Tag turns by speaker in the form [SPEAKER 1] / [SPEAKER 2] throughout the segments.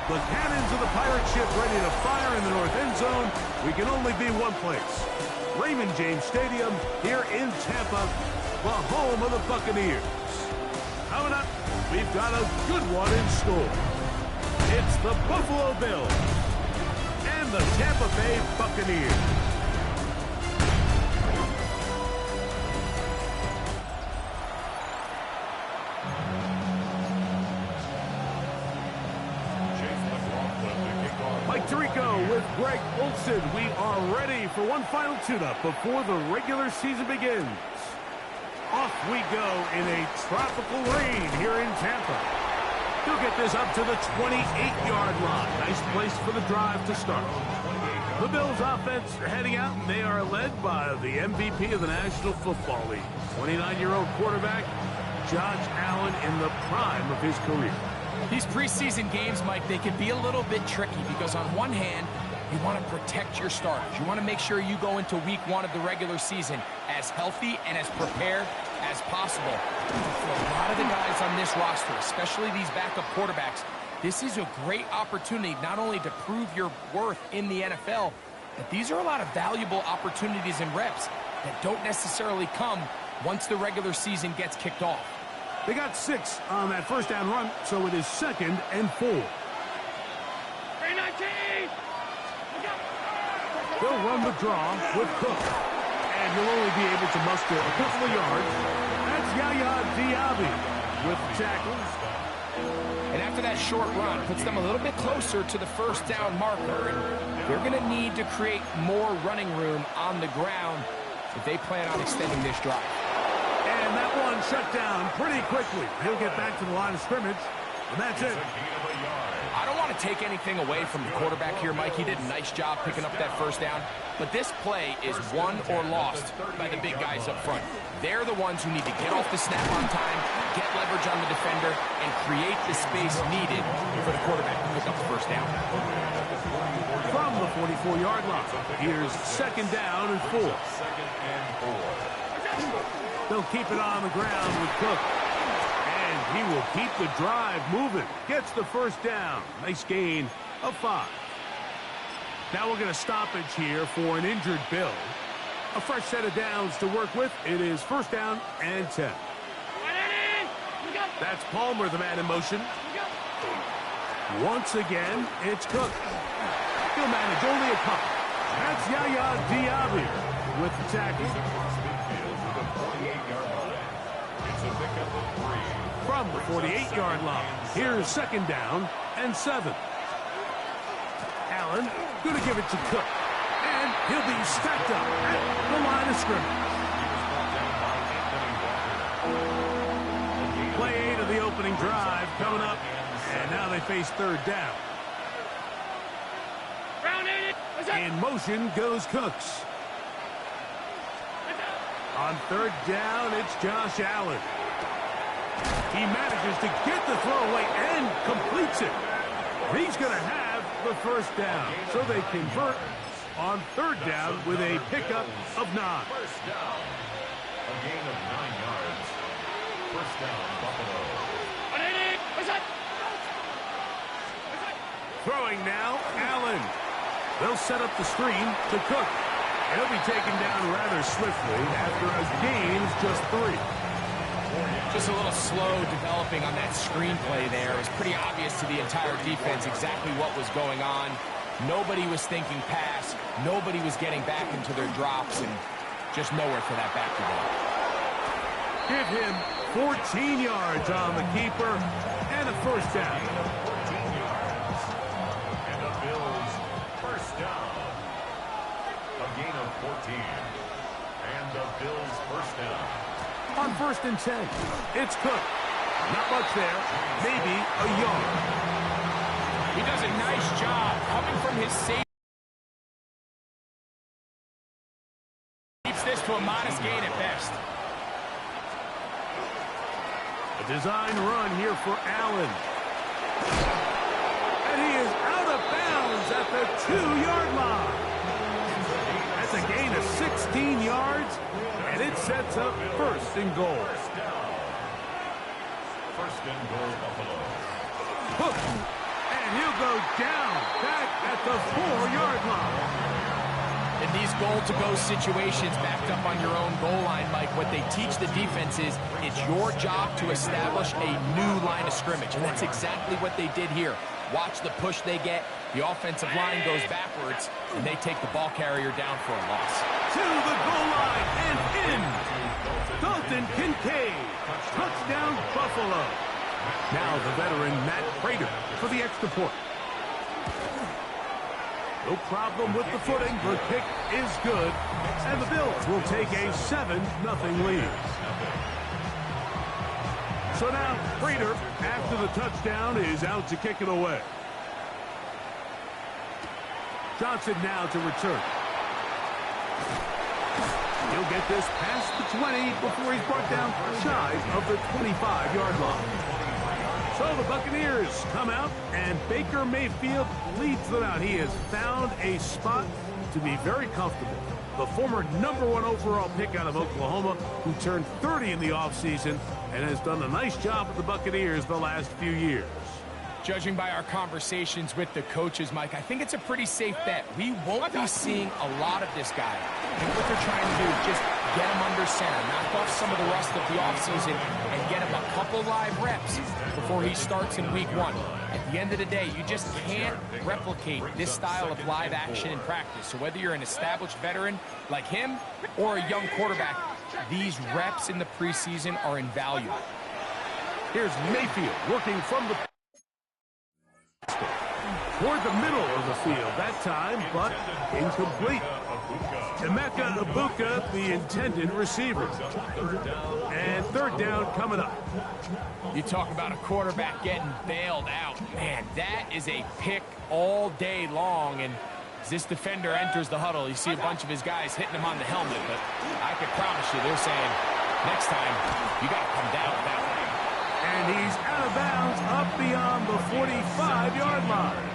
[SPEAKER 1] The cannons of the pirate ship ready to fire in the north end zone. We can only be one place. Raymond James Stadium here in Tampa, the home of the Buccaneers. Coming up, we've got a good one in store. It's the Buffalo Bills and the Tampa Bay Buccaneers. With Greg Olson, we are ready for one final tune-up before the regular season begins. Off we go in a tropical rain here in Tampa. He'll get this up to the 28-yard line. Nice place for the drive to start. The Bills offense are heading out, and they are led by the MVP of the National Football League, 29-year-old quarterback Josh Allen in the prime of his career.
[SPEAKER 2] These preseason games, Mike, they can be a little bit tricky because on one hand, you want to protect your starters. You want to make sure you go into week one of the regular season as healthy and as prepared as possible. For a lot of the guys on this roster, especially these backup quarterbacks, this is a great opportunity not only to prove your worth in the NFL, but these are a lot of valuable opportunities and reps that don't necessarily come once the regular season gets kicked off.
[SPEAKER 1] They got 6 on that first down run, so it is 2nd and 4.
[SPEAKER 3] 319!
[SPEAKER 1] They'll run the draw with Cook, and he'll only be able to muster a couple of yards. That's Yaya Diaby with tackles.
[SPEAKER 2] And after that short run, puts them a little bit closer to the first down marker, and they're going to need to create more running room on the ground if they plan on extending this drive.
[SPEAKER 1] And that one shut down pretty quickly. He'll get back to the line of scrimmage, and that's it.
[SPEAKER 2] I don't want to take anything away from the quarterback here, Mike. He did a nice job picking up that first down. But this play is won or lost by the big guys up front. They're the ones who need to get off the snap on time, get leverage on the defender, and create the space needed for the quarterback to pick up the first down.
[SPEAKER 1] From the 44-yard line, here's 2nd down and 4. They'll keep it on the ground with Cook. And he will keep the drive moving. Gets the first down. Nice gain of 5. Now we're going to stoppage here for an injured Bill. A fresh set of downs to work with. It is 1st down and 10. That's Palmer, the man in motion. Once again, it's Cook. He'll manage only a couple. That's Yaya Diaby with the tackle. From the 48-yard line, here's 2nd down and 7. Allen going to give it to Cook, and he'll be stacked up at the line of scrimmage. Play 8 of the opening drive coming up, and now they face 3rd down. In motion goes Cooks. On 3rd down, it's Josh Allen. He manages to get the throw away and completes it. He's going to have the first down. So they convert on 3rd down with a pickup of 9.
[SPEAKER 4] First down. A gain of 9 yards. First down, Buffalo.
[SPEAKER 1] Throwing now, Allen. They'll set up the screen to Cook. He'll be taken down rather swiftly after a gain of just 3.
[SPEAKER 2] Just a little slow developing on that screenplay there. It was pretty obvious to the entire defense exactly what was going on. Nobody was thinking pass. Nobody was getting back into their drops, and just nowhere for that back to go.
[SPEAKER 1] Give him 14 yards on the keeper and a first down.
[SPEAKER 4] 14 yards. And the Bills first down. A gain of 14. And the Bills first down.
[SPEAKER 1] On 1st and 10, it's Cook. Not much there, maybe a yard.
[SPEAKER 2] He does a nice job coming from his safety. Keeps this to a modest gain at best.
[SPEAKER 1] A design run here for Allen. And he is out of bounds at the 2-yard line. That's a gain of 16 yards. And it sets up 1st and goal.
[SPEAKER 4] First down. 1st and goal, Buffalo.
[SPEAKER 1] Hook. And he'll go down back at the 4-yard line.
[SPEAKER 2] In these goal-to-go situations backed up on your own goal line, Mike, what they teach the defense is it's your job to establish a new line of scrimmage, and that's exactly what they did here. Watch the push they get. The offensive line goes backwards, and they take the ball carrier down for a loss.
[SPEAKER 1] To the goal line and in. Dalton Kincaid. Touchdown, Buffalo. Now the veteran Matt Prater for the extra point. No problem with the footing. The kick is good. And the Bills will take a 7-0 lead. So now Prater, after the touchdown, is out to kick it away. Johnson now to return. He'll get this past the 20 before he's brought down shy of the 25-yard line. So the Buccaneers come out, and Baker Mayfield leads them out. He has found a spot to be very comfortable. The former #1 overall pick out of Oklahoma, who turned 30 in the offseason and has done a nice job with the Buccaneers the last few years.
[SPEAKER 2] Judging by our conversations with the coaches, Mike, I think it's a pretty safe bet. We won't be seeing a lot of this guy. I think what they're trying to do is just get him under center, knock off some of the rust of the offseason, and get him a couple live reps before he starts in week 1. At the end of the day, you just can't replicate this style of live action in practice. So whether you're an established veteran like him or a young quarterback, these reps in the preseason are invaluable.
[SPEAKER 1] Here's Mayfield working from the toward the middle of the field that time, but incomplete. Emeka Ibuka, the intended receiver. And third down coming up.
[SPEAKER 2] You talk about a quarterback getting bailed out. Man, that is a pick all day long. And as this defender enters the huddle, you see a bunch of his guys hitting him on the helmet. But I can promise you, they're saying, next time, you got to come down with that one.
[SPEAKER 1] And he's out of bounds up beyond the 45-yard line.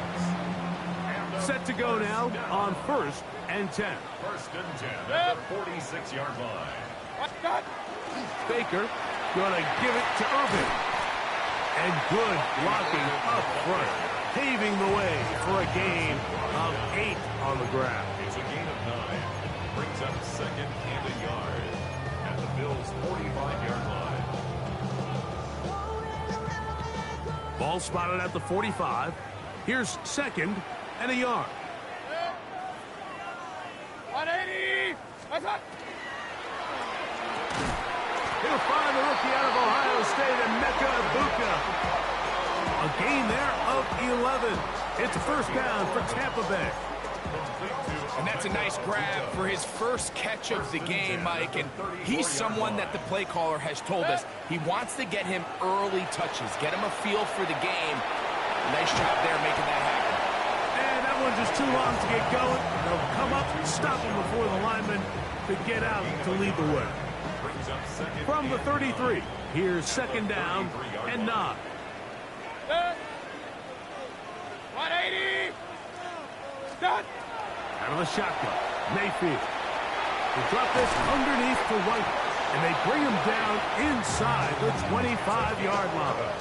[SPEAKER 1] Set to go now on 1st and 10.
[SPEAKER 4] 1st and 10 at the 46-yard line.
[SPEAKER 1] Baker going to give it to Irvin. And good blocking up front, paving the way for a gain of 8 on the ground.
[SPEAKER 4] It's a gain of 9. Brings up 2nd and a yard at the Bills' 45-yard line.
[SPEAKER 1] Ball spotted at the 45. Here's 2nd and a yard.
[SPEAKER 3] 180. That's it.
[SPEAKER 1] He'll find the rookie out of Ohio State, Emeka Ibuka. A gain there of 11. It's a first down for Tampa Bay.
[SPEAKER 2] And that's a nice grab for his first catch of the game, Mike. And he's someone that the play caller has told us he wants to get him early touches, get him a feel for the game. Nice job there making that happen.
[SPEAKER 1] And that one's just too long to get going. They'll come up and stop him before the lineman to get out to lead the way. From the 33, here's 2nd down and 9.
[SPEAKER 3] 180. Done.
[SPEAKER 1] Out of the shotgun, Mayfield. They drop this underneath to White, and they bring him down inside the 25-yard line.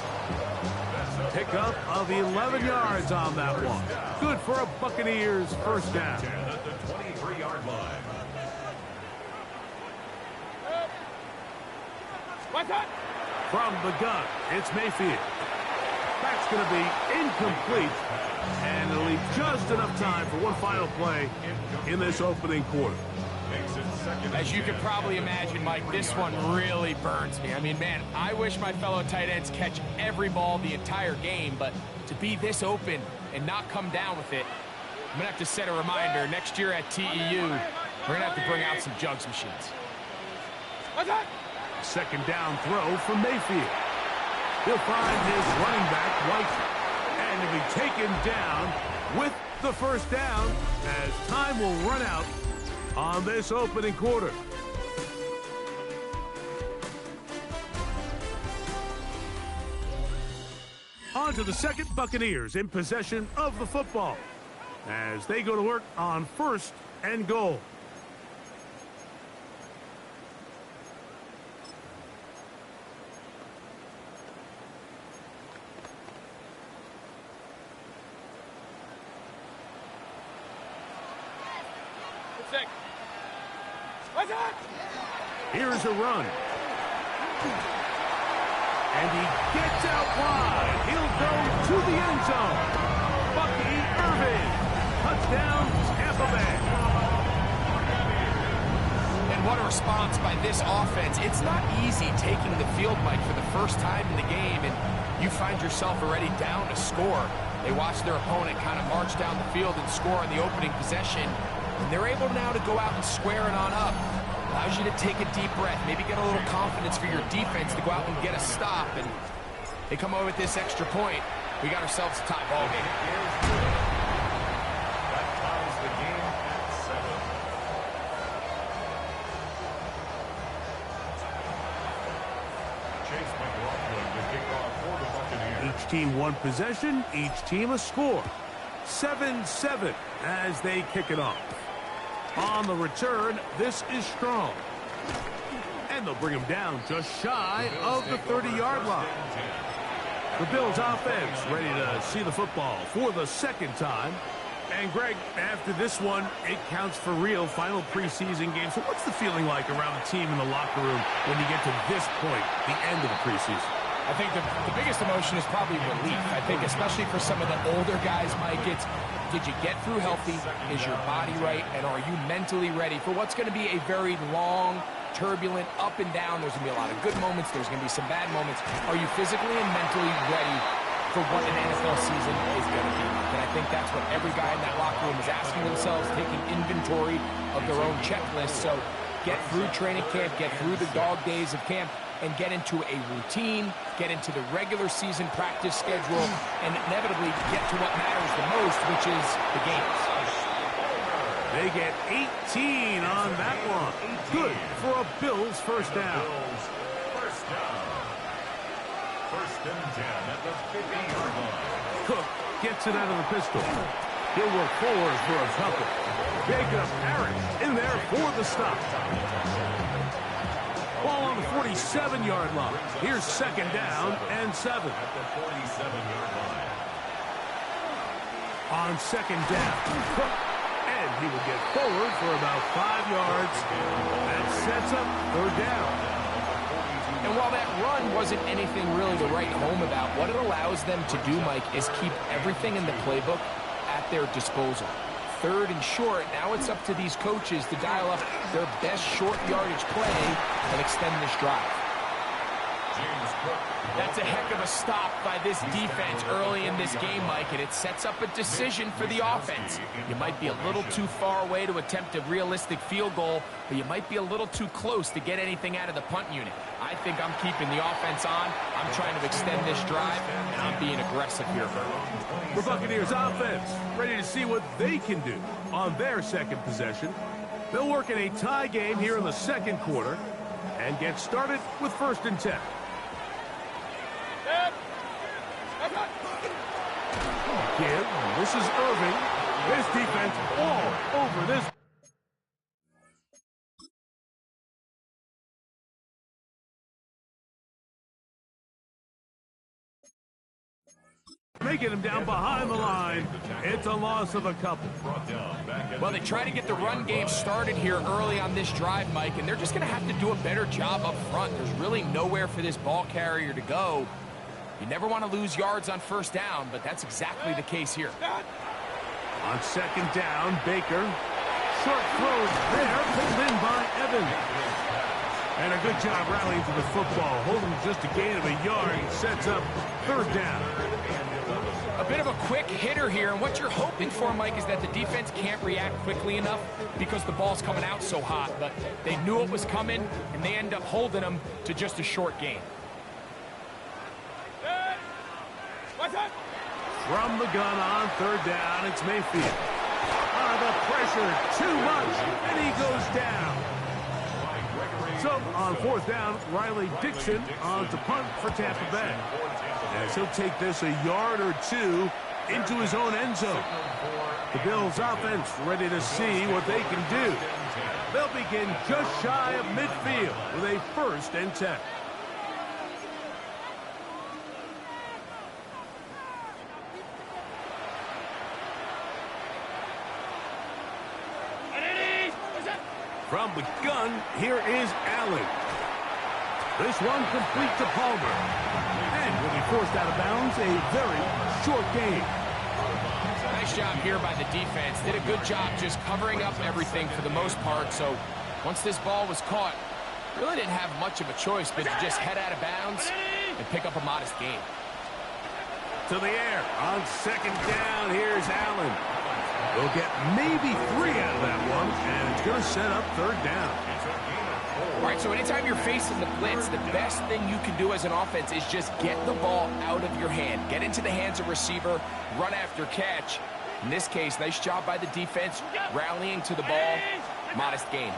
[SPEAKER 1] Pickup of 11 yards on that one. Good for a Buccaneers first down.
[SPEAKER 4] At the 23-yard line.
[SPEAKER 3] What's that?
[SPEAKER 1] From the gun, it's Mayfield. That's going to be incomplete, and it'll leave just enough time for one final play in this opening quarter.
[SPEAKER 2] As you can probably imagine, Mike, this one really burns me. I mean, man, I wish my fellow tight ends catch every ball the entire game, but to be this open and not come down with it, I'm going to have to set a reminder. Next year at TEU, we're going to have to bring out some jugs machines.
[SPEAKER 3] What's that?
[SPEAKER 1] 2nd down throw from Mayfield. He'll find his running back, White, and he'll be taken down with the first down as time will run out on this opening quarter. On to the 2nd, Buccaneers in possession of the football as they go to work on 1st and goal. Here's a run. And he gets out wide. He'll go to the end zone. Bucky Irving. Touchdown, Tampa Bay.
[SPEAKER 2] And what a response by this offense. It's not easy taking the field, Mike, for the first time in the game, and you find yourself already down to score. They watch their opponent kind of march down the field and score on the opening possession, and they're able now to go out and square it on up. Allows you to take a deep breath, maybe get a little confidence for your defense to go out and get a stop, and they come away with this extra point. We got ourselves a tie ball game.
[SPEAKER 4] That ties the game at 7. Chase McLaughlin to kick off for the Buccaneers.
[SPEAKER 1] Each team one possession, each team a score. 7-7 as they kick it off. On the return, this is strong. And they'll bring him down just shy of the 30-yard line. The Bills offense ready to see the football for the second time. And Greg, after this one, it counts for real. Final preseason game. So what's the feeling like around the team in the locker room when you get to this point, the end of the preseason?
[SPEAKER 2] I think the biggest emotion is probably relief. I think especially for some of the older guys, Mike, it's did you get through healthy? Is your body right? And are you mentally ready for what's going to be a very long, turbulent, up and down? There's going to be a lot of good moments. There's going to be some bad moments. Are you physically and mentally ready for what an NFL season is going to be? And I think that's what every guy in that locker room is asking themselves, taking inventory of their own checklist. So get through training camp, get through the dog days of camp, and get into a routine, get into the regular season practice schedule, and inevitably get to what matters the most, which is the games.
[SPEAKER 1] They get 18 on that one. Good for a Bills first down.
[SPEAKER 4] First down. First and 10 at the 50-yard line.
[SPEAKER 1] Cook gets it out of the pistol. He'll work forward for a couple. Jacob Harris in there for the stop. Ball on the 47-yard line. Here's second down and 7.
[SPEAKER 4] At the 47-yard line.
[SPEAKER 1] On second down, Cook, and he will get forward for about 5 yards. That sets up third down.
[SPEAKER 2] And while that run wasn't anything really to write home about, what it allows them to do, Mike, is keep everything in the playbook at their disposal. Third and short, now it's up to these coaches to dial up their best short yardage play and extend this drive. That's a heck of a stop by this defense early in this game, Mike, and it sets up a decision for the offense. You might be a little too far away to attempt a realistic field goal, but you might be a little too close to get anything out of the punt unit. I think I'm keeping the offense on. I'm trying to extend this drive, and I'm being aggressive here.
[SPEAKER 1] The Buccaneers offense ready to see what they can do on their second possession. They'll work in a tie game here in the second quarter and get started with first and 10. Give. This is Irving. This defense all over this. Making him down behind the line. It's a loss of a couple.
[SPEAKER 2] Well, they try to get the run game started here early on this drive, Mike, and they're just going to have to do a better job up front. There's really nowhere for this ball carrier to go. You never want to lose yards on first down, but that's exactly the case here.
[SPEAKER 1] On second down, Baker. Short throws there, pulled in by Evans. And a good job rallying to the football, holding just a gain of a yard, sets up third down.
[SPEAKER 2] A bit of a quick hitter here, and what you're hoping for, Mike, is that the defense can't react quickly enough because the ball's coming out so hot, but they knew it was coming, and they end up holding them to just a short gain.
[SPEAKER 1] From the gun on third down, it's Mayfield. The pressure, too much, and he goes down. So, on fourth down, Riley Dixon on to punt for Tampa Bay. As he'll take this a yard or two into his own end zone. The Bills offense ready to see what they can do. They'll begin just shy of midfield with a first and 10. From the gun, here is Allen. This one complete to Palmer. And will be forced out of bounds, a very short game.
[SPEAKER 2] Nice job here by the defense. Did a good job just covering up everything for the most part. So once this ball was caught, really didn't have much of a choice but to just head out of bounds and pick up a modest gain.
[SPEAKER 1] To the air on second down. Here's Allen. We'll get maybe 3 out of that one, and it's going to set up third down.
[SPEAKER 2] All right, so anytime you're facing the blitz, the best thing you can do as an offense is just get the ball out of your hand. Get into the hands of receiver, run after catch. In this case, nice job by the defense, rallying to the ball. Modest gain.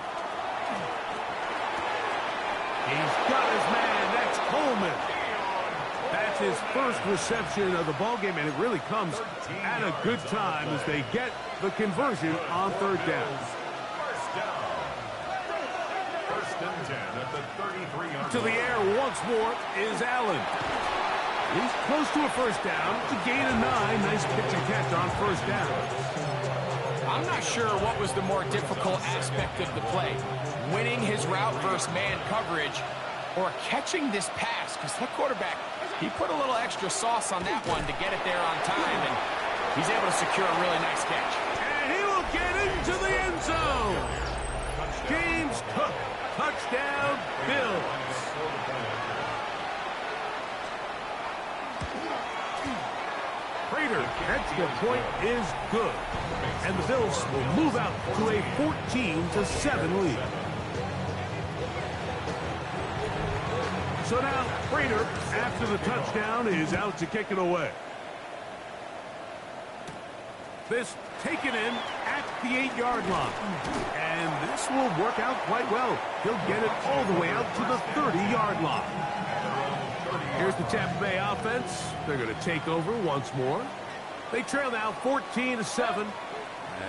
[SPEAKER 1] He's got his man. That's Coleman. That's his first reception of the ballgame, and it really comes at a good time as they get the conversion on third down.
[SPEAKER 4] First and 10 at the 33-yard
[SPEAKER 1] To the air once more is Allen. He's close to a first down. To gain of 9. Nice pitch and catch on first down.
[SPEAKER 2] I'm not sure what was the more difficult aspect of the play. Winning his route versus man coverage or catching this pass, because that quarterback, he put a little extra sauce on that one to get it there on time, and he's able to secure a really nice catch.
[SPEAKER 1] And he will get into the end zone. James Cook, touchdown, Bills. Prater, extra point is good. And the Bills will move out to a 14-7 lead. So now, Prater, after the touchdown, is out to kick it away. This taken in at the 8-yard line. And this will work out quite well. He'll get it all the way out to the 30-yard line. Here's the Tampa Bay offense. They're going to take over once more. They trail now 14-7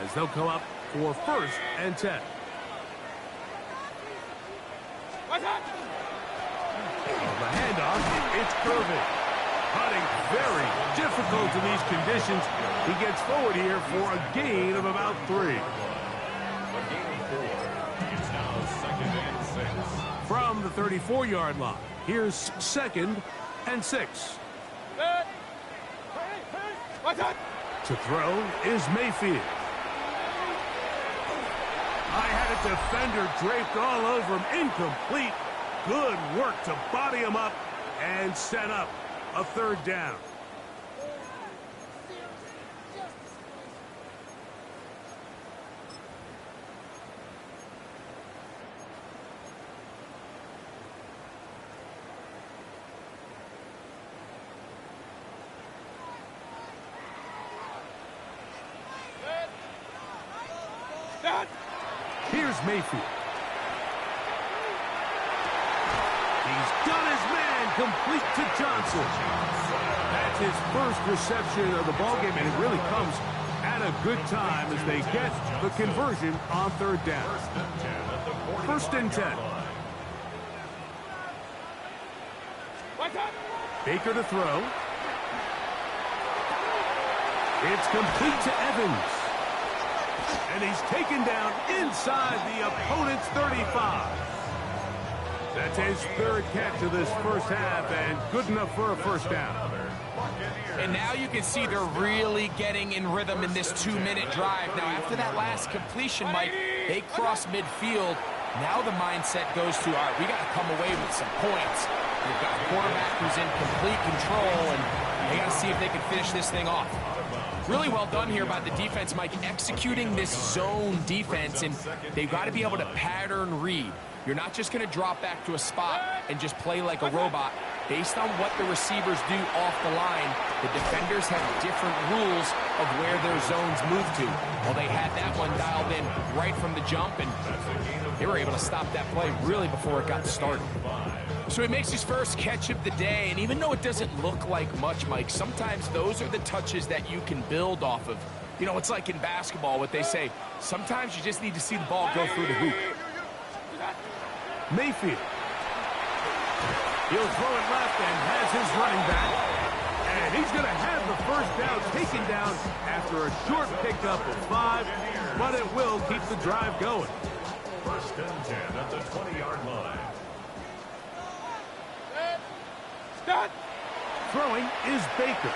[SPEAKER 1] as they'll come up for first and 10. On the handoff, it's curving. Hunting very difficult in these conditions. He gets forward here for a gain of about 3.
[SPEAKER 4] A gain of 4. It's now second and 6.
[SPEAKER 1] From the 34-yard line, here's second and 6. To throw is Mayfield. I had a defender draped all over him. Incomplete. Good work to body him up and set up a third down. Here's Mayfield. He's got his man complete to Johnson. That's his first reception of the ballgame, and it really comes at a good time as they get the conversion on third down. First and 10. Baker to throw. It's complete to Evans. And he's taken down inside the opponent's 35. That's his third catch of this first half, and good enough for a first down.
[SPEAKER 2] And now you can see they're really getting in rhythm in this 2-minute drive. Now, after that last completion, Mike, they cross midfield. Now the mindset goes to, all right, we got to come away with some points. We've got a quarterback who's in complete control, and they got to see if they can finish this thing off. Really well done here by the defense, Mike, executing this zone defense, and they've got to be able to pattern read. You're not just going to drop back to a spot and just play like a robot. Based on what the receivers do off the line, the defenders have different rules of where their zones move to. Well, they had that one dialed in right from the jump, and they were able to stop that play really before it got started. So he makes his first catch of the day, and even though it doesn't look like much, Mike, sometimes those are the touches that you can build off of. You know, it's like in basketball, what they say, sometimes you just need to see the ball go through the hoop.
[SPEAKER 1] Mayfield. He'll throw it left and has his running back. And he's going to have the first down taken down after a short pickup of 5, but it will keep the drive going.
[SPEAKER 4] First and 10 at the 20-yard line.
[SPEAKER 3] Start.
[SPEAKER 1] Throwing is Baker.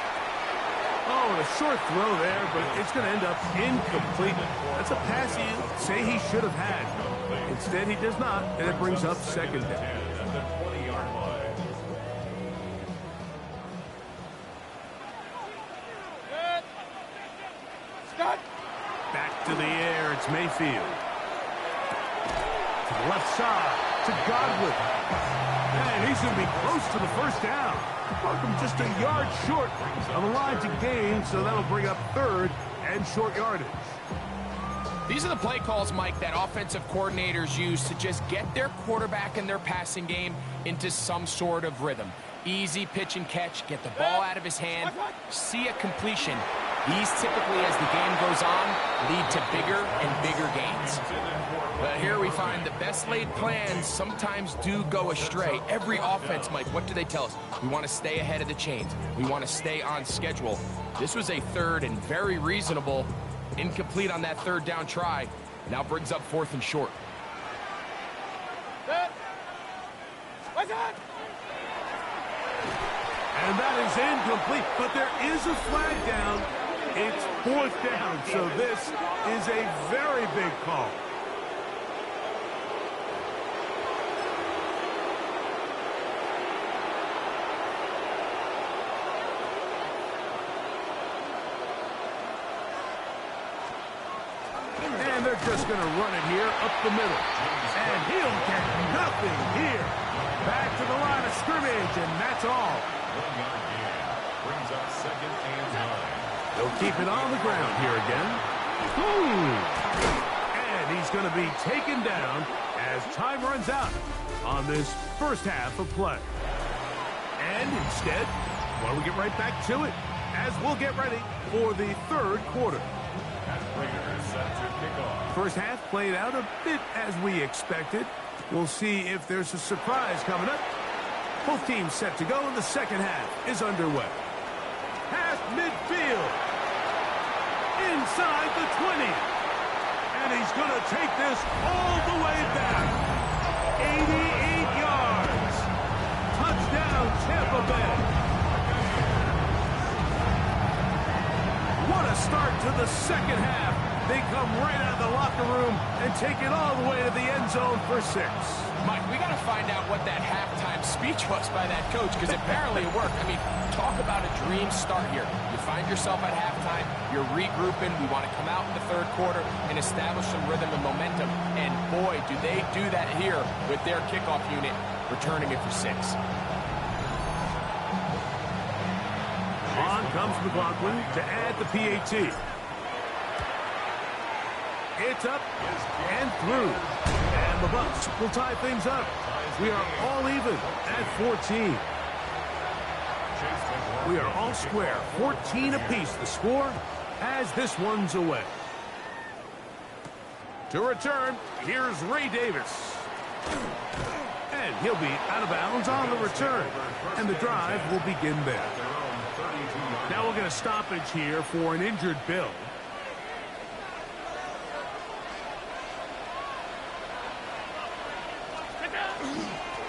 [SPEAKER 1] Oh, a short throw there, but it's going to end up incomplete. That's a pass you say he should have had. Instead, he does not, and it brings up second down.
[SPEAKER 4] At the 20-yard line.
[SPEAKER 3] Start.
[SPEAKER 1] Back to the air, it's Mayfield. To the left side, to Godwin. And he's going to be close to the first down. Markham just a yard short of the line to gain, so that'll bring up third and short yardage.
[SPEAKER 2] These are the play calls, Mike, that offensive coordinators use to just get their quarterback and their passing game into some sort of rhythm. Easy pitch and catch, get the ball out of his hand, see a completion. These typically, as the game goes on, lead to bigger and bigger gains. But here we find the best laid plans sometimes do go astray. Every offense, Mike, what do they tell us? We want to stay ahead of the chains. We want to stay on schedule. This was a third and very reasonable, incomplete on that third down try. Now brings up fourth and short.
[SPEAKER 1] And that is incomplete, but there is a flag down. It's fourth down, so this is a very big call. And they're just going to run it here up the middle. And he'll get nothing here. Back to the line of scrimmage, and that's all.
[SPEAKER 4] 1 yard gain. Brings up second and 9.
[SPEAKER 1] They'll keep it on the ground here again. And he's going to be taken down as time runs out on this first half of play. And instead, why don't we get right back to it as we'll get ready for the third quarter.
[SPEAKER 4] Raiders set to kick off.
[SPEAKER 1] First half played out a bit as we expected. We'll see if there's a surprise coming up. Both teams set to go, and the second half is underway. Past midfield. Inside the 20. And he's going to take this all the way back. 88 yards. Touchdown, Tampa Bay. What a start to the second half. They come right out of the locker room and take it all the way to the end zone for 6.
[SPEAKER 2] Mike, we got to find out what that halftime speech was by that coach, because apparently it worked. I mean, talk about a dream start here. You find yourself at halftime, you're regrouping, we want to come out in the third quarter and establish some rhythm and momentum. And boy, do they do that here with their kickoff unit, returning it for 6.
[SPEAKER 1] On comes McLaughlin to add the PAT. It's up and through. And the Bucs will tie things up. We are all even at 14. We are all square. 14 apiece the score as this one's away. To return, here's Ray Davis. And he'll be out of bounds on the return. And the drive will begin there. Now we'll get a stoppage here for an injured Bill.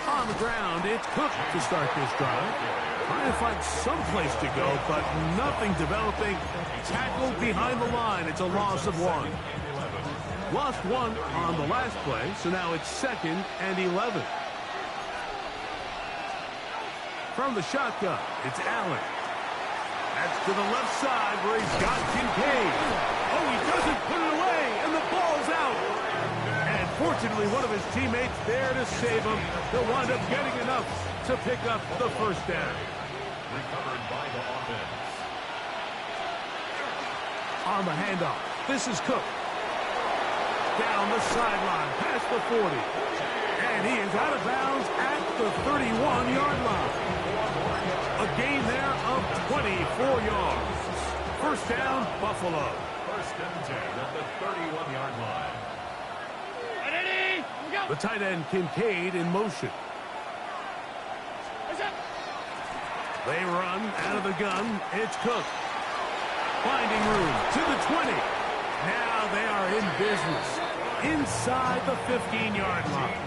[SPEAKER 1] On the ground, it's Cook to start this drive. Trying to find some place to go, but nothing developing. Tackled behind the line. It's a loss of 1. Lost 1 on the last play, so now it's 2nd and 11. From the shotgun, it's Allen. That's to the left side where he's got Kincaid. Oh, he doesn't put it away, and the ball's out. And fortunately, one of his teammates there to save him. He'll wind up getting enough to pick up the first down.
[SPEAKER 4] Recovered by the offense.
[SPEAKER 1] On the handoff, this is Cook. Down the sideline, past the 40. And he is out of bounds at the 31-yard line. A gain there of 24 yards. First down, Buffalo.
[SPEAKER 4] First and 10 at the 31-yard line.
[SPEAKER 3] Ready? Go.
[SPEAKER 1] The tight end, Kincaid, in motion. They run out of the gun. It's Cook. Finding room to the 20. Now they are in business. inside the 15-yard line.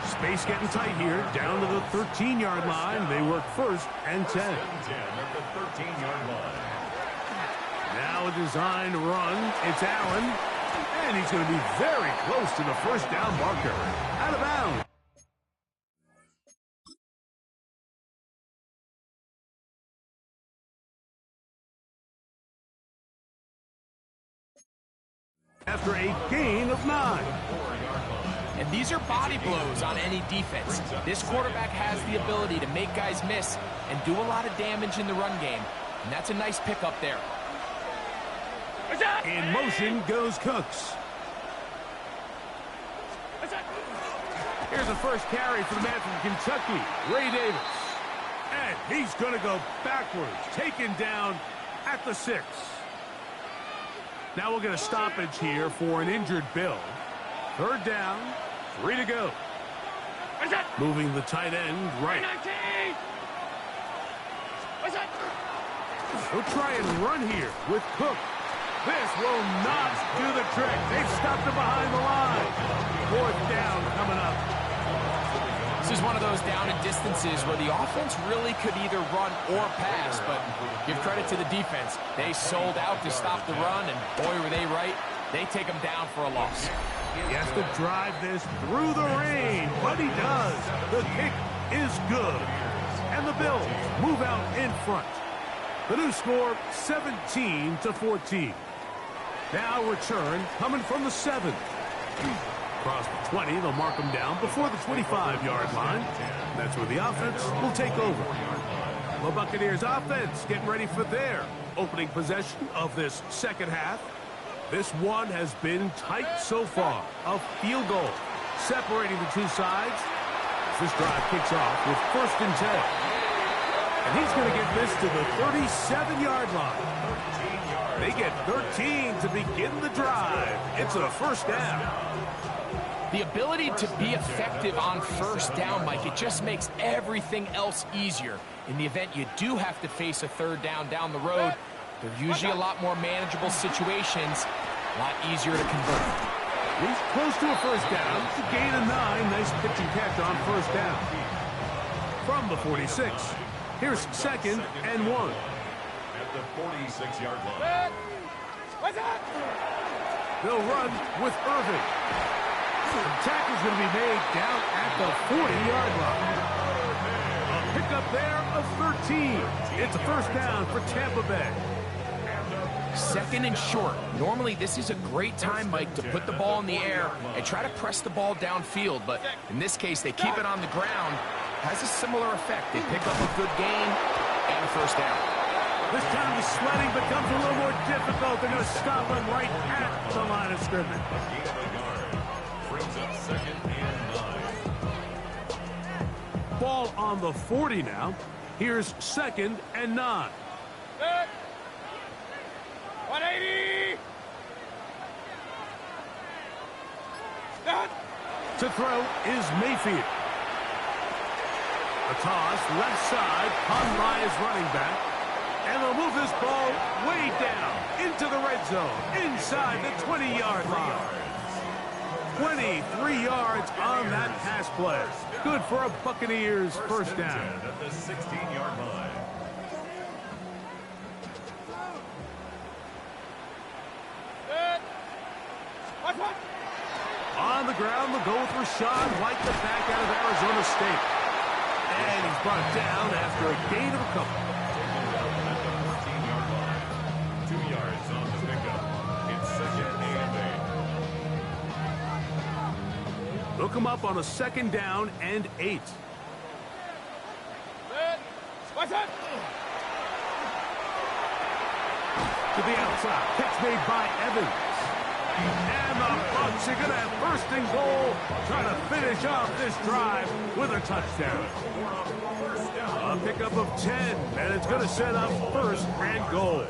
[SPEAKER 1] Space getting tight here, down to the 13-yard line. They work first and 10.
[SPEAKER 4] At the 13-yard line.
[SPEAKER 1] Now a designed run. It's Allen. And he's going to be very close to the first down marker. Out of bounds. After a gain of 9.
[SPEAKER 2] And these are body blows on any defense. This quarterback has the ability to make guys miss and do a lot of damage in the run game. And that's a nice pickup there.
[SPEAKER 1] In motion goes Cooks. Here's the first carry for the man from Kentucky, Ray Davis. And he's going to go backwards, taken down at the 6. Now we'll get a stoppage here for an injured Bill. Third down, 3 to go. Moving the tight end right. He'll try and run here with Cook. This will not do the trick. They've stopped him behind the line. Fourth down coming up.
[SPEAKER 2] This is one of those down and distances where the offense really could either run or pass, but give credit to the defense. They sold out to stop the run, and boy, were they right. They take them down for a loss.
[SPEAKER 1] He has to drive this through the rain, but he does. The kick is good. And the Bills move out in front. The new score, 17-14. Now return coming from the 7. Across the 20, they'll mark them down before the 25-yard line. That's where the offense will take over. The Buccaneers offense getting ready for their opening possession of this second half. This one has been tight so far. A field goal separating the two sides. This drive kicks off with first and 10. And he's going to get this to the 37-yard line. They get 13 to begin the drive. It's a first down.
[SPEAKER 2] The ability to be effective on first down, Mike, it just makes everything else easier. In the event you do have to face a third down the road, they're usually a lot more manageable situations, a lot easier to convert.
[SPEAKER 1] He's close to a first down. To gain a 9. Nice pitch and catch on first down. From the 46, here's second and 1.
[SPEAKER 4] At the 46-yard line.
[SPEAKER 1] They'll run with Irving. The tackle's going to be made down at the 40-yard line. A pickup there of 13. It's a first down for Tampa Bay.
[SPEAKER 2] Second and short. Normally, this is a great time, Mike, to put the ball in the air and try to press the ball downfield. But in this case, they keep it on the ground. Has a similar effect. They pick up a good gain and a first down.
[SPEAKER 1] This time the sledding becomes a little more difficult. They're going to stop him right at the line of scrimmage.
[SPEAKER 4] Brings up second and 9.
[SPEAKER 1] Ball on the 40 now. Here's second and 9.
[SPEAKER 3] 180. Stop.
[SPEAKER 1] To throw is Mayfield. A toss, left side, hung by his running back. And they'll move this ball way down into the red zone, inside the 20-yard line. 23 yards on that pass play. Good for a Buccaneers first down.
[SPEAKER 4] At the 16-yard line.
[SPEAKER 1] On the ground, the goal with Rashawn White, the back out of Arizona State. And he's brought down after a gain of a couple.
[SPEAKER 4] 14-yard line. 2 yards on the pickup. It's second and 8.
[SPEAKER 1] They'll come up on a second down and 8. To the outside. Catch made by Evans. And the Bucs are going to have first and goal, trying to finish off this drive with a touchdown. A pickup of 10, and it's going to set up first and goal.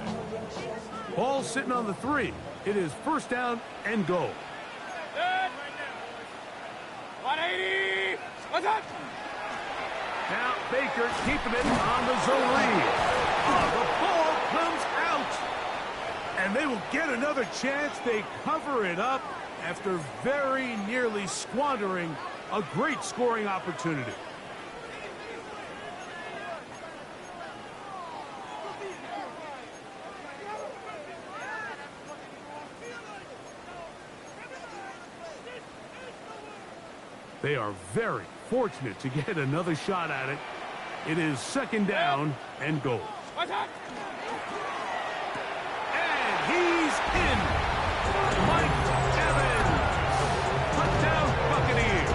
[SPEAKER 1] Ball sitting on the 3. It is first down and goal.
[SPEAKER 3] 180.
[SPEAKER 1] Now Baker keeping it on the zone read. The ball comes out. And they will get another chance. They cover it up. after very nearly squandering a great scoring opportunity. They are very fortunate to get another shot at it. It is second down and goal. And he's in. Mike Evans. Touchdown Buccaneers.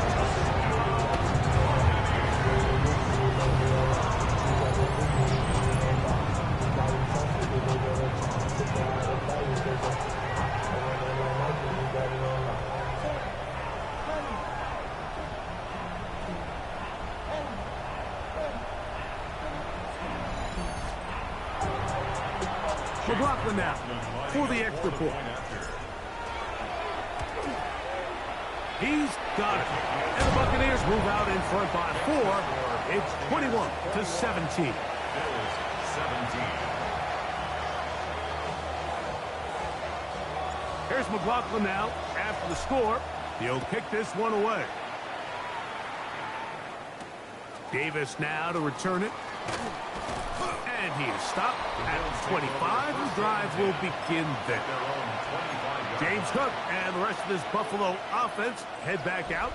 [SPEAKER 1] McLaughlin now for the extra point. He's got it. And the Buccaneers move out in front by 4. It's 21-17. Here's McLaughlin now after the score. He'll kick this one away. Davis now to return it. And he is stopped at 25. The drive will begin there. James Cook and the rest of this Buffalo offense head back out.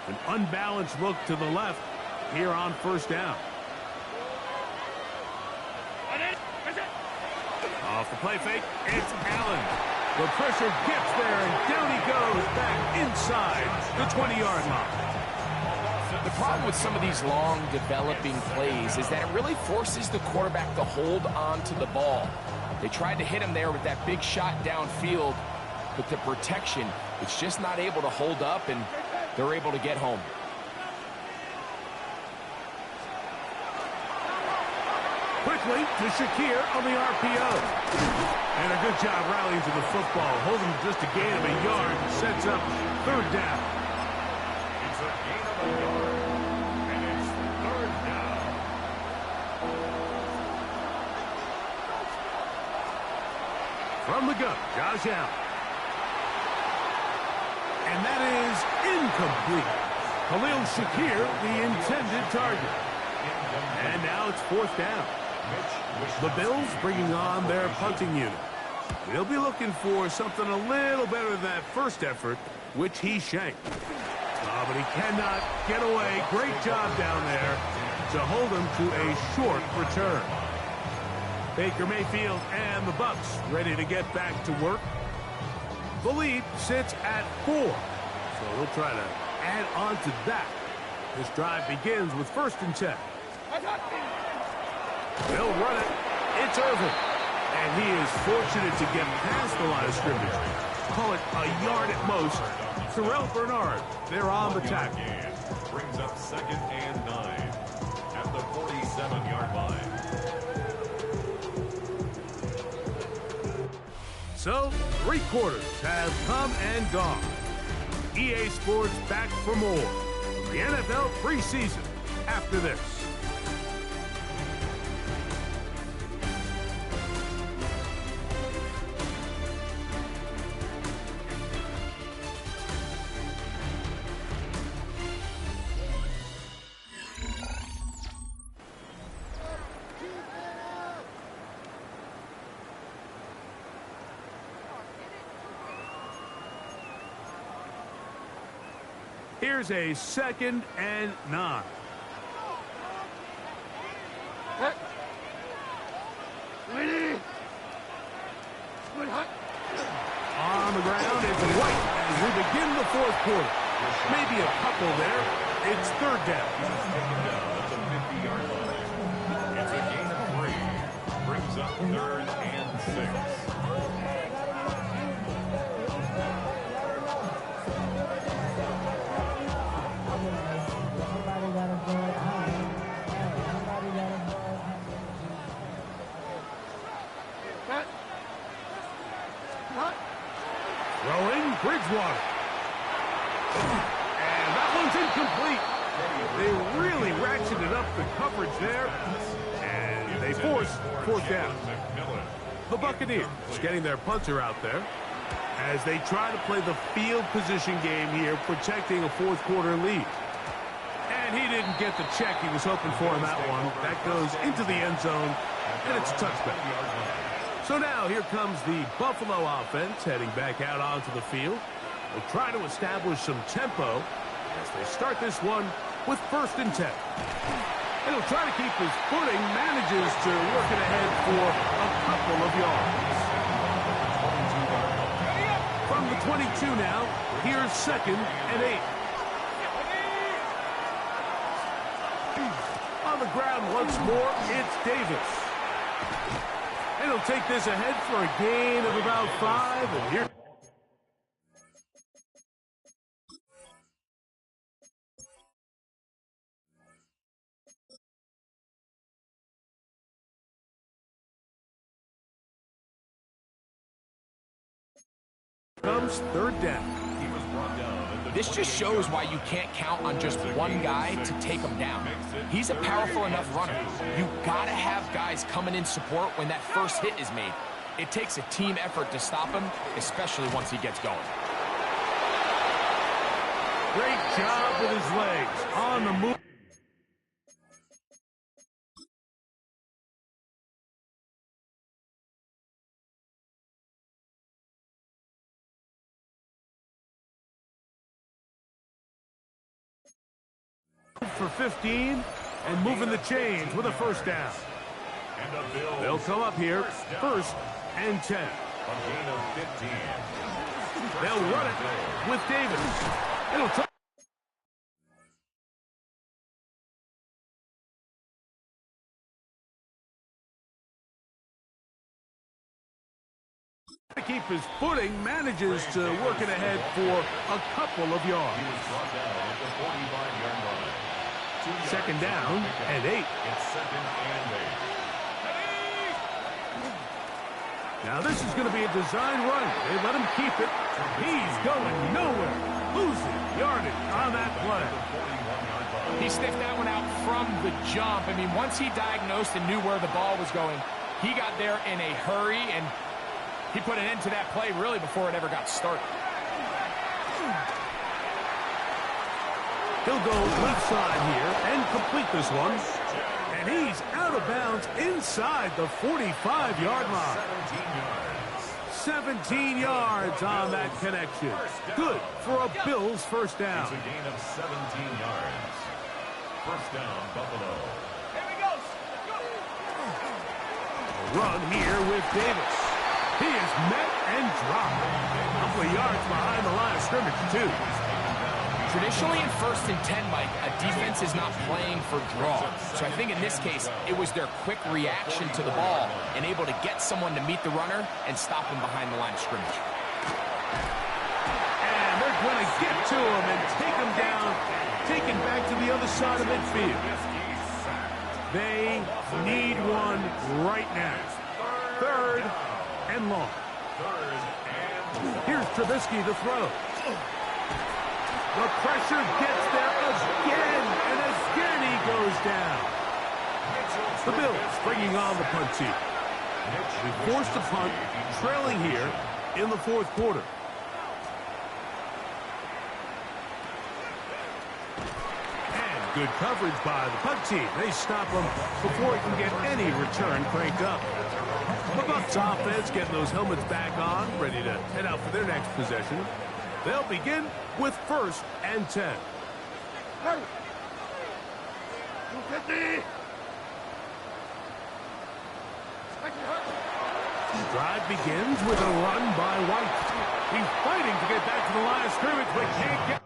[SPEAKER 1] An unbalanced look to the left here on first down. Off the play fake, it's Allen. The pressure gets there, and down he goes back inside the 20-yard line.
[SPEAKER 2] The problem with some of these long developing plays is that it really forces the quarterback to hold on to the ball. They tried to hit him there with that big shot downfield, but the protection, it's just not able to hold up, and they're able to get home.
[SPEAKER 1] Quickly to Shakir on the RPO. And a good job rallying to the football. Holding just a gain of a yard. Sets up third down.
[SPEAKER 4] It's a gain of a yard. And it's third down.
[SPEAKER 1] From the gun, Josh Allen. And that is incomplete. Khalil Shakir, the intended target. And now it's fourth down. The Bills bringing on their punting unit. They'll be looking for something a little better than that first effort, which he shanked. But he cannot get away. Great job down there to hold him to a short return. Baker Mayfield and the Bucs ready to get back to work. The lead sits at 4. So we'll try to add on to that. This drive begins with 1st and 10. They'll run it. It's Irvin. And he is fortunate to get past the line of scrimmage. Call it a yard at most. Terrell Bernard, they're on the tackle.
[SPEAKER 4] Brings up 2nd and 9 at the 47-yard line.
[SPEAKER 1] So, 3 quarters have come and gone. EA Sports back for more. The NFL preseason after this. Here's a 2nd and 9. On the ground is White as we begin the 4th quarter. Maybe a couple there. It's 3rd down.
[SPEAKER 4] At the 50-yard line. It's a gain of 3. Brings up 3rd and 6.
[SPEAKER 1] Throwing Bridgewater. And that one's incomplete. They really ratcheted up the coverage there. And they force 4th down. The Buccaneers getting their punter out there. as they try to play the field position game here, protecting a fourth quarter lead. And he didn't get the check he was hoping for in that one. That goes into the end zone, and it's a touchback. So now here comes the Buffalo offense heading back out onto the field. They'll try to establish some tempo as they start this one with 1st and 10. And he'll try to keep his footing, manages to work it ahead for a couple of yards. From the 22 now, here's 2nd and 8. On the ground once more, it's Davis. And he'll take this ahead for a gain of about 5. And here comes 3rd down.
[SPEAKER 2] This just shows why you can't count on just one guy to take him down. He's a powerful enough runner. You gotta have guys coming in support when that first hit is made. It takes a team effort to stop him, especially once he gets going.
[SPEAKER 1] Great job with his legs on the move. For 15 and moving the chains with a 1st down. They'll come up here 1st and 10. They'll run it with Davis. It'll to keep his footing, manages to work it ahead for a couple of yards. 2nd down and 8. Now this is going to be a design run. They let him keep it. He's going nowhere. Losing yardage on that play.
[SPEAKER 2] He sniffed that one out from the jump. I mean, once he diagnosed and knew where the ball was going, he got there in a hurry, and he put an end to that play really before it ever got started.
[SPEAKER 1] He'll go left side here and complete this one. And he's out of bounds inside the 45-yard line. 17 yards on that connection. Good for a Bills 1st down.
[SPEAKER 4] It's a gain of 17 yards. 1st down, Buffalo.
[SPEAKER 3] Here we go.
[SPEAKER 1] Run here with Davis. He is met and dropped. A couple of yards behind the line of scrimmage, too.
[SPEAKER 2] Traditionally in 1st and 10, Mike, a defense is not playing for draw. So I think in this case, it was their quick reaction to the ball and able to get someone to meet the runner and stop him behind the line of scrimmage.
[SPEAKER 1] And they're going to get to him and take him down, take him back to the other side of midfield. They need one right now. 3rd and long. Here's Trubisky to throw. The pressure gets there again, and again he goes down. The Bills bringing on the punt team. They forced a punt, trailing here in the 4th quarter. And good coverage by the punt team. They stop him before he can get any return cranked up. The Bucs offense getting those helmets back on, ready to head out for their next possession. They'll begin with 1st and 10.
[SPEAKER 3] Hey. 250.
[SPEAKER 1] Drive begins with a run by White. He's fighting to get back to the line of scrimmage, but can't get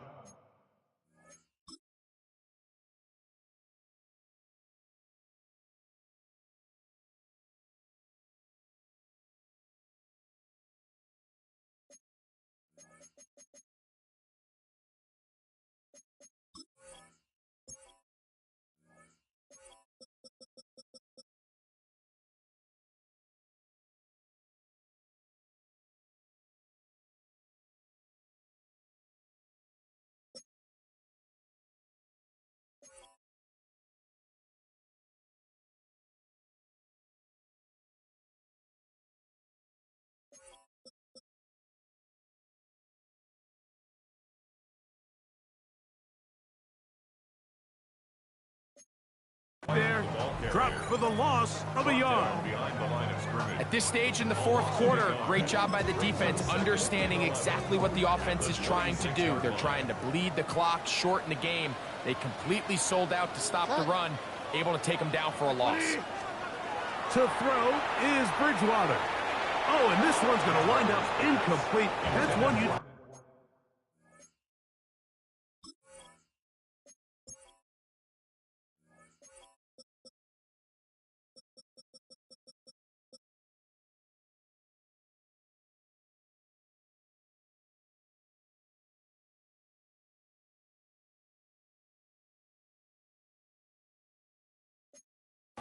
[SPEAKER 1] There, dropped for the loss of a yard.
[SPEAKER 2] At this stage in the fourth quarter, great job by the defense understanding exactly what the offense is trying to do. They're trying to bleed the clock, shorten the game. They completely sold out to stop the run, able to take them down for a loss.
[SPEAKER 1] To throw is Bridgewater. Oh, and this one's going to wind up incomplete. That's one you...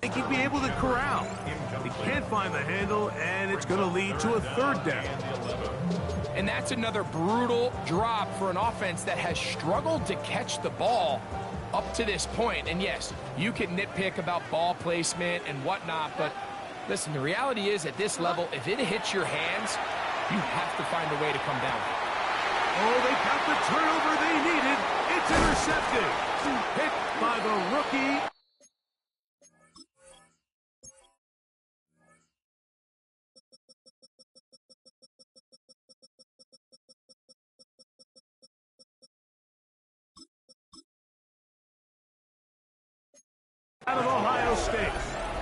[SPEAKER 1] think he'd be able to corral. He can't find the handle, and it's going to lead to a third down.
[SPEAKER 2] And that's another brutal drop for an offense that has struggled to catch the ball up to this point. And yes, you can nitpick about ball placement and whatnot, but listen, the reality is at this level, if it hits your hands, you have to find a way to come down.
[SPEAKER 1] Oh, they got the turnover they needed. It's intercepted. Picked by the rookie. Out of Ohio State.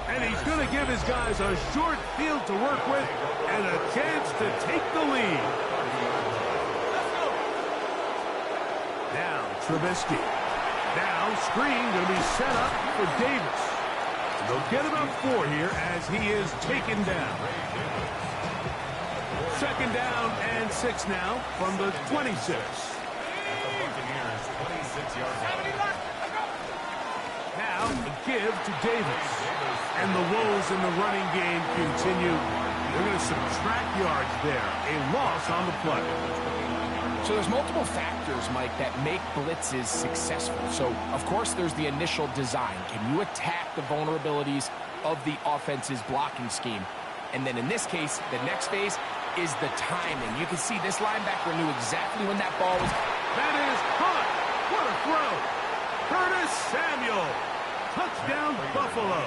[SPEAKER 1] And he's going to give his guys a short field to work with and a chance to take the lead. Now, Trubisky. Now, screen going to be set up for Davis. They'll get about 4 here as he is taken down. Second down and 6 now from the 26. Now, a give to Davis. And the woes in the running game continue. They're going to subtract yards there. A loss on the play.
[SPEAKER 2] So there's multiple factors, Mike, that make blitzes successful. So, of course, there's the initial design. Can you attack the vulnerabilities of the offense's blocking scheme? And then in this case, the next phase is the timing. You can see this linebacker knew exactly when that ball was...
[SPEAKER 1] That is caught. What a throw. Curtis Samuel. Touchdown, Buffalo.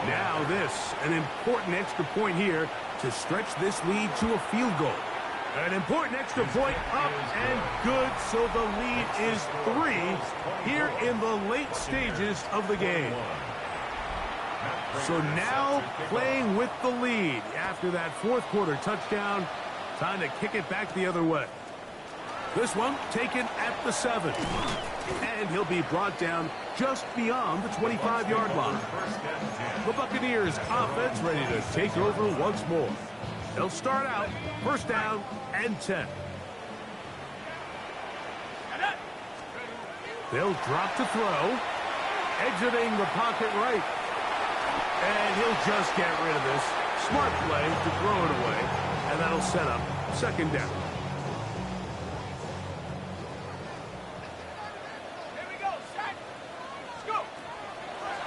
[SPEAKER 1] Now this, an important extra point here to stretch this lead to a field goal. An important extra point up and good, so the lead is 3 here in the late stages of the game. So now playing with the lead after that fourth quarter touchdown, time to kick it back the other way. This one taken at the 7. And he'll be brought down just beyond the 25-yard line. The Buccaneers offense ready to take over once more. They'll start out first down and 10. They'll drop to throw. Exiting the pocket right. And he'll just get rid of this. Smart play to throw it away. And that'll set up second down.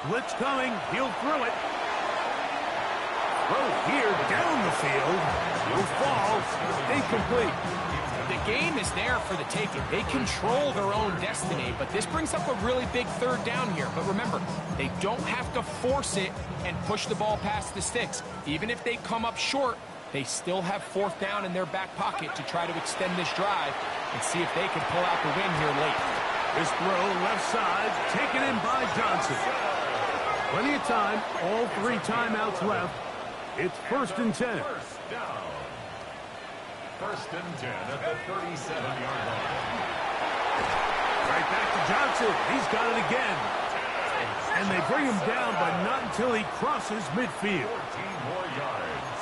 [SPEAKER 1] Blitz coming. He'll throw it. Throw here down the field. He'll fall. Incomplete.
[SPEAKER 2] The game is there for the taking. They control their own destiny, but this brings up a really big third down here. But remember, they don't have to force it and push the ball past the sticks. Even if they come up short, they still have fourth down in their back pocket to try to extend this drive and see if they can pull out the win here late.
[SPEAKER 1] This throw left side, taken in by Johnson. Plenty of time, all 3 timeouts left. It's first and 10.
[SPEAKER 4] First and 10 at the 37-yard line.
[SPEAKER 1] Right back to Johnson. He's got it again. And they bring him down, but not until he crosses midfield.
[SPEAKER 4] 14 more yards.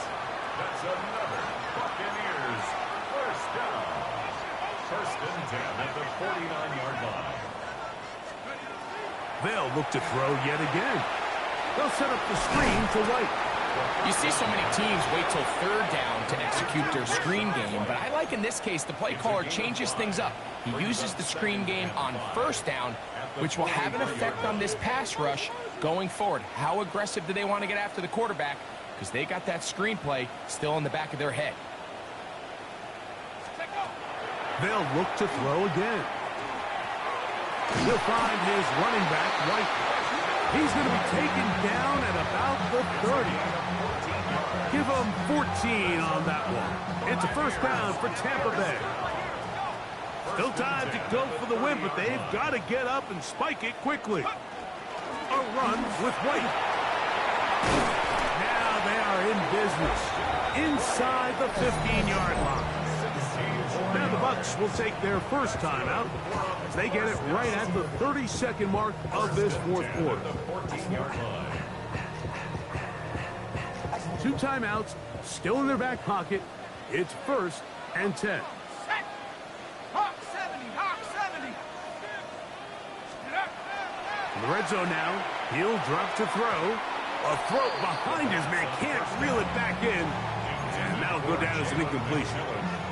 [SPEAKER 4] That's another Buccaneers first down. First and 10 at the 49-yard line.
[SPEAKER 1] They'll look to throw yet again. They'll set up the screen to White.
[SPEAKER 2] You see so many teams wait till third down to execute their screen game, but I like in this case the play caller changes things up. He uses the screen game on first down, which will have an effect on this pass rush going forward. How aggressive do they want to get after the quarterback? Because they got that screen play still in the back of their head.
[SPEAKER 1] They'll look to throw again. He'll find his running back, White. He's going to be taken down at about the 30. Give him 14 on that one. It's a first down for Tampa Bay. Still time to go for the win, but they've got to get up and spike it quickly. A run with White. Now they are in business inside the 15-yard line. Now the Bucs will take their first timeout as they get it right at the 32nd mark of this fourth quarter. 2 timeouts still in their back pocket. It's 1st and 10.
[SPEAKER 3] Hawk 70, Hawk 70.
[SPEAKER 1] In the red zone now, he'll drop to throw. A throw behind his man, can't reel it back in. And that'll go down as an incompletion.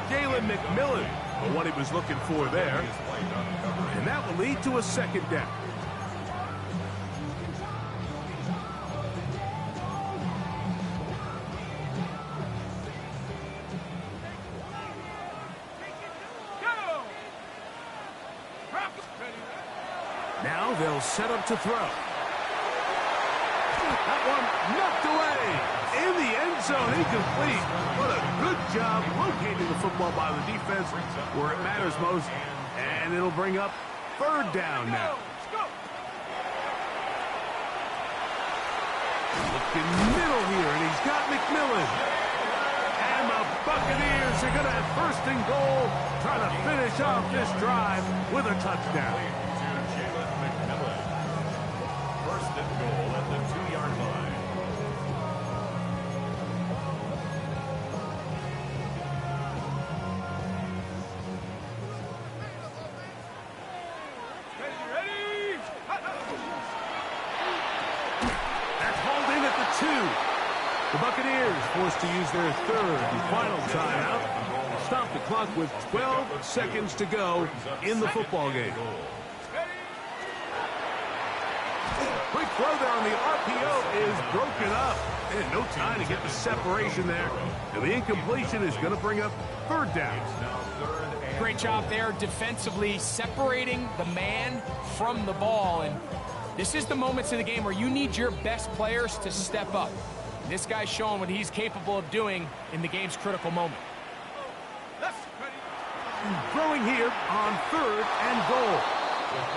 [SPEAKER 1] Jalen McMillan, what he was looking for there. And that will lead to a second down. Now they'll set up to throw. That one knocked away. In the end zone, incomplete. What a good job locating the football by the defense where it matters most. And it'll bring up 3rd down now. Looking middle here, and he's got McMillan. And the Buccaneers are going to have 1st and goal, trying to finish off this drive with a touchdown.
[SPEAKER 4] First and goal at the 2-yard line.
[SPEAKER 3] Ready?
[SPEAKER 1] That's hauled in at the 2. The Buccaneers forced to use their 3rd and final timeout. Stop the clock with 12 seconds to go in the football game. Quick throw there on the RPO is broken up. And no time to get the separation there. And the incompletion is going to bring up 3rd down.
[SPEAKER 2] Great job there defensively, separating the man from the ball. And this is the moments in the game where you need your best players to step up. This guy's showing what he's capable of doing in the game's critical moment.
[SPEAKER 1] Throwing here on 3rd and goal.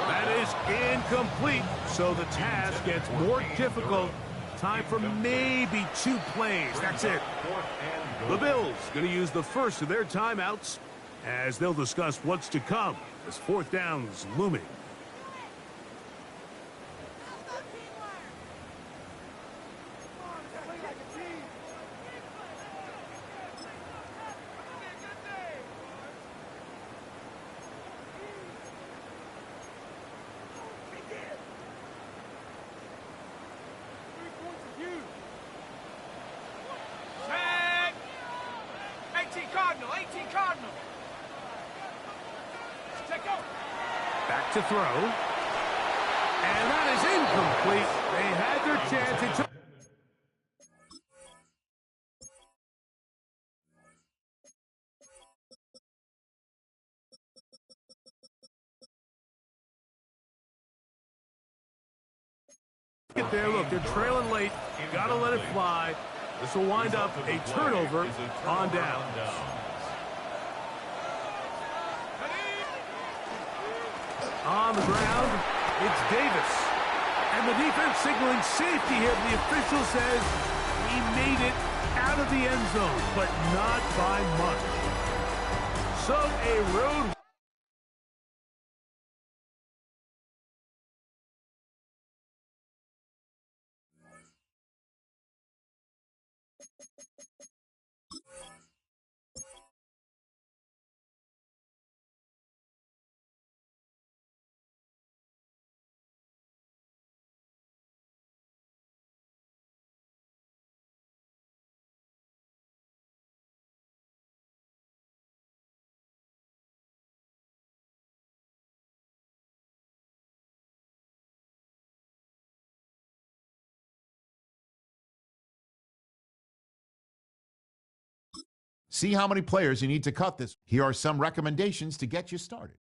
[SPEAKER 1] That is incomplete, so the task gets more difficult. Time for maybe 2 plays. That's it. The Bills going to use the first of their timeouts as they'll discuss what's to come as 4th down's looming.
[SPEAKER 3] Cardinal.
[SPEAKER 1] Back to throw. And that is incomplete. They had their chance. It took it there. Look, they're trailing late. You got to let it fly. This will wind up a turnover on downs. On the ground, it's Davis. And the defense signaling safety here. The official says he made it out of the end zone, but not by much. So a road.
[SPEAKER 5] See how many players you need to cut this. Here are some recommendations to get you started.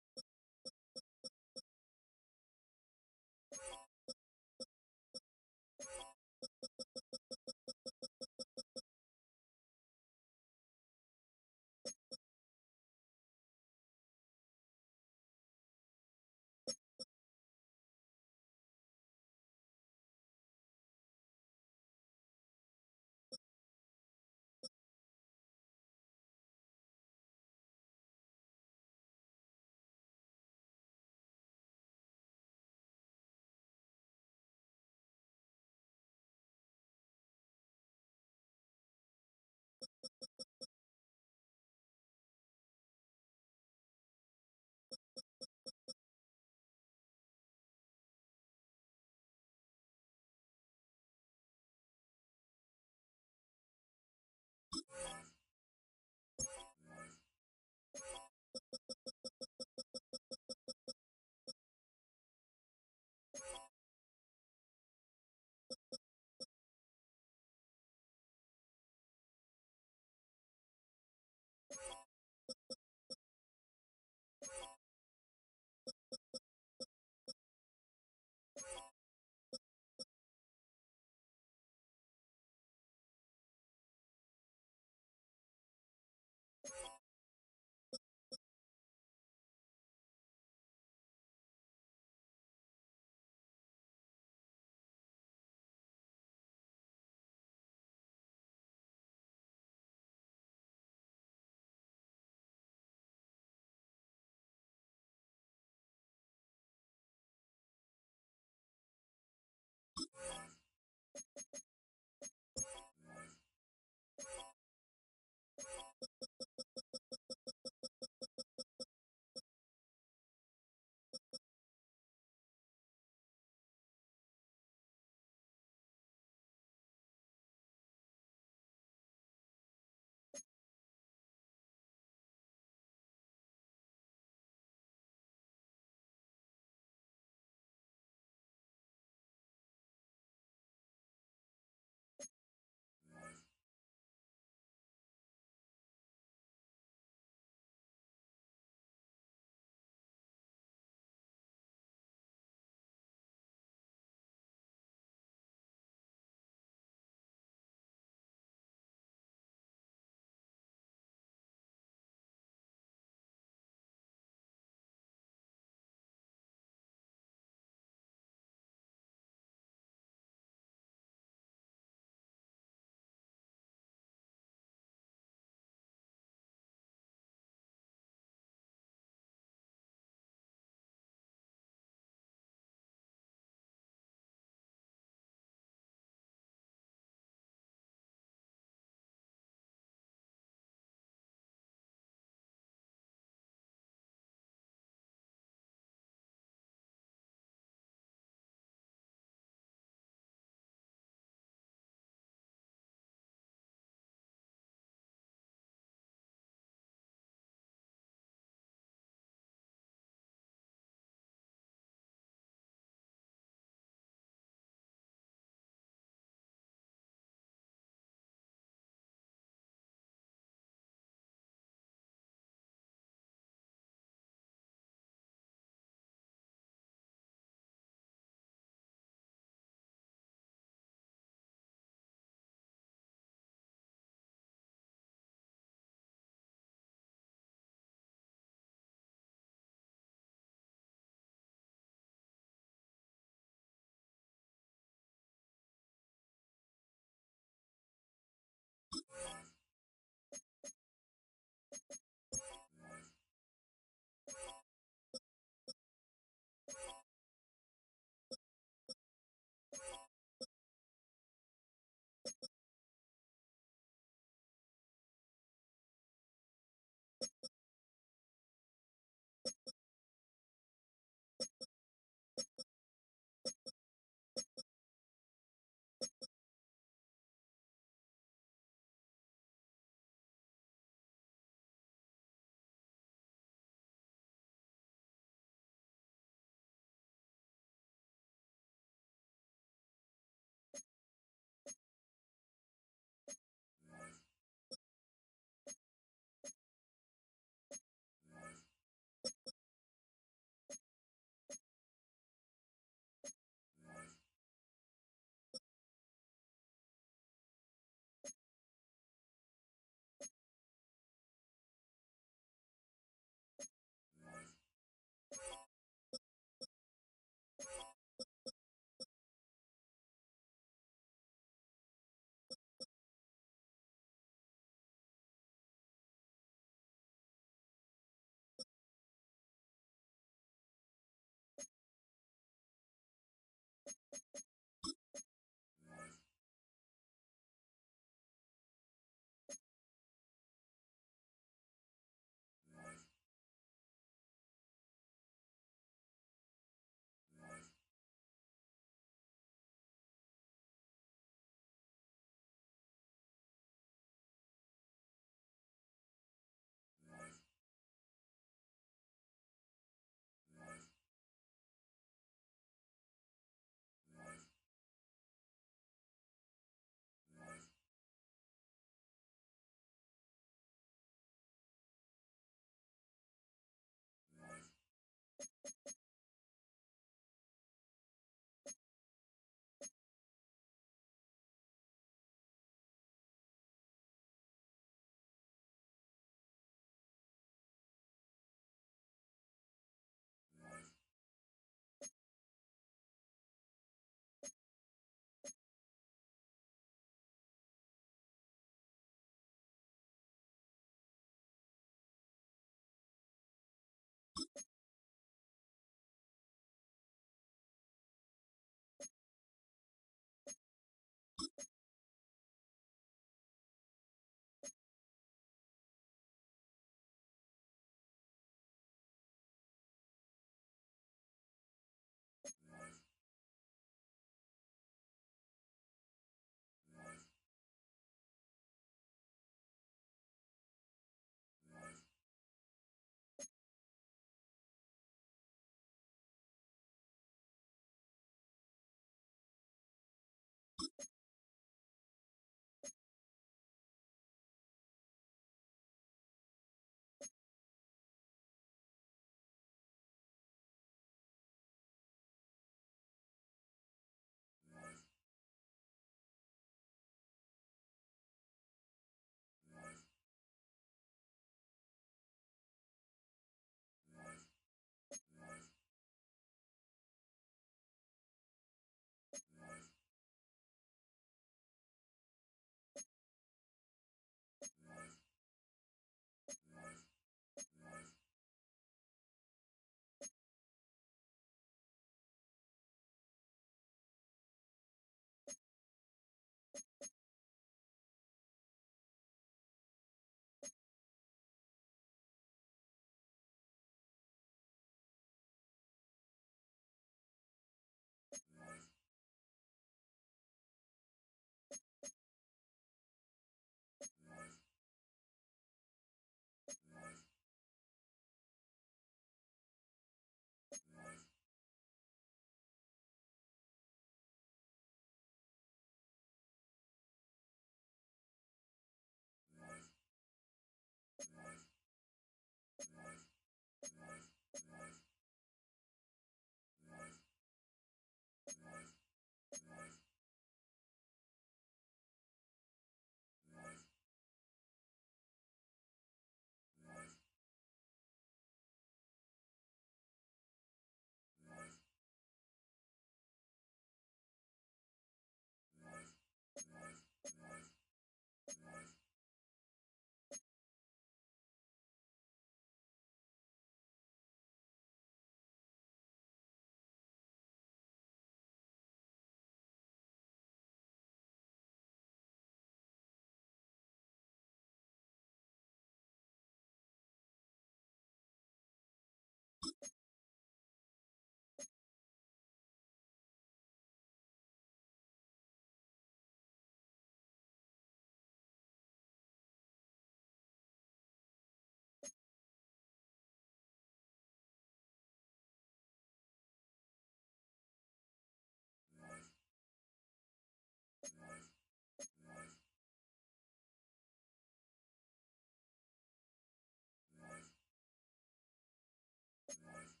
[SPEAKER 5] Nice.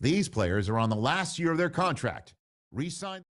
[SPEAKER 5] These players are on the last year of their contract. Re-sign